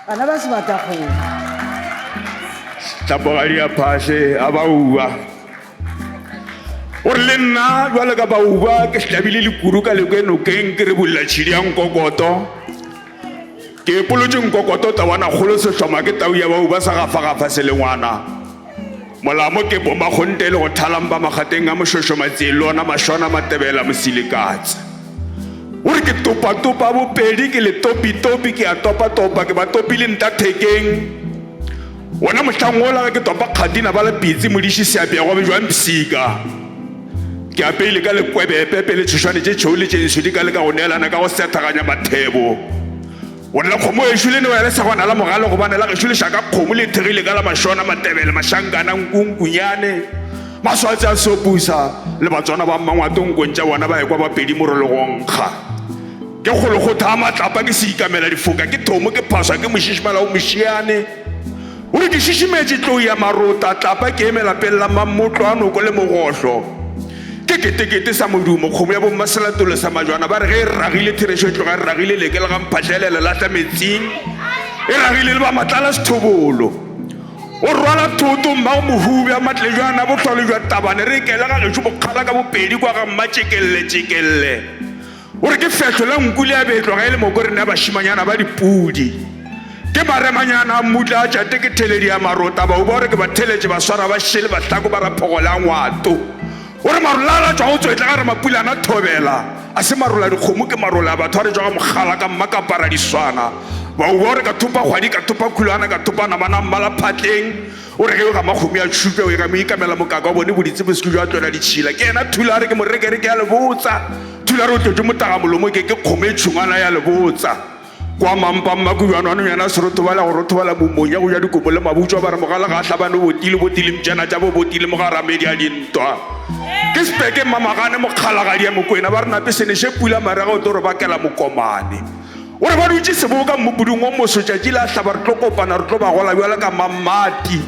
bana ba Sebatakgomo Tlapogadi ya phase a bauba o re le nna jwale ka bauba ke hlabile lekuru ka lekenokeng ke re bolla tšhidi ya nkokoto ke epolotše nkokoto tabana kgolo sehloma ke tau ya bauba sa gafagafa se le ngwana molamo ke bomakgonte le go thalampa makgateng a mošošomatsee le ona mašona matebela mosilekatse o re ke topatopa bopedi ke le topitopi ke a topatopa ke ba topile ntathekeng wona mohlang ola ke topa kgatina ba le pitsi modiši seapego bejwang psika ke apeile ka lekwebepe le tšhošwane tše tšhou le tše nsodi ka le ka go neelana ka go sethaganya mathebo o nela kgomo ešo le ne wa le sa gona la mogale gobane la gešo lešaka kgomo le thegile ka la mašona matebele mašankana nkunkunyane maswatse a sopusa le batswana ba mmangwatongkong tša bona ba ekwa bapedi morologonkga ke kgolokgotha a matlapa ke se ikamela difoka ke thomo ke phaswa ke mošišimala o mošiane o re ke šišimetše tlou ya marota tlapa ke emela pelela mammotlo a noko le mogohlo ke ketekete sa modumo kgomo ya bommaselatolo sa majwana ba re ge e ragile therešo e tloga e ragile leke le gamphatlhelele latla metsing e ragile le ba matlala sethobolo o rwala thoto mmago mohubi a matlejwana botlhole jwa tabane re ikele ga gešo bokgala ka bopedi kwa ga mmatšekelele o re ke fehlo la nkule a betlwa ga e le moko rene ya bašimanyana ba dipudi ke maremanyana a mmutla a tšate ke theledi ya marota bau ba gore ke ba theletše ba swara ba šele bahlako ba raphogola a ngwato o re marola a la tšwa go tswetla ga re mapulana thobela a se marola dikgomo ke marola a batho a re tšwa ga mogala ka mma ka paradiswana bau ba gore ka thopa kgwadi ka thopa khulwana ka thopa namana mmala phatleng o re ge o ga makgomi a tšhupe o ka mo ikamela mokaka wa bone boditse boseko jwa tlola ditšhila ke ena thula a re ke morekere ke ya lebotsa thula re o tlotse motagamolomo ke kgomo e tšhongwana ya lebotsa kwa mampa mmakubjanwane yana serotobala go rotobala momonya go ja dikobo le mabutswa ba re mogala ga a tlhabane botile mtšana tša bo botile mo ga ramedi a dintwa ke sepeke mamagane mokgalagadi ya mokwena ba re nape seneše pula marega o tlo re bakela mokomane o re ba dutse seboka mmopoding o mosotšatši le a hlaba re tlo kopana re tlo ba gola bjala ka mamati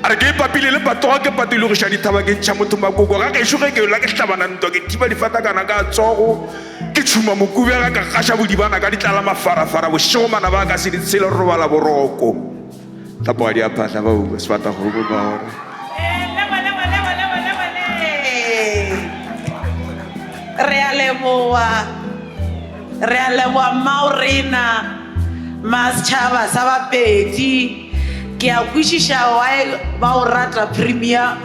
a re ke ipapile le patoga ke patilogiša dithaba ke ntšha motho makoko ga kešo ge ke yola ke hlabana ntwa ke thiba difatakana ka tsogo ke tšhuma mokubega ka gaša bodibana ka ditlala mafarafara bošego mana ba ka se ditshele re robala boroko tapoga di a phatla ba uba Sebatakgomo ba gore re a leboa maorena masetšhaba sa bapedi ke a kwešiša wae ba o rata premier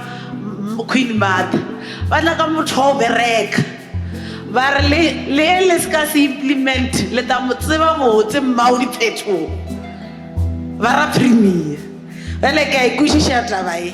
Queen Mother ba tla ka motho o bereka ba re le se ka se implement le ta mo tseba botse mmao diphetogo ba ra premier bjale ke a e kwešiša taba e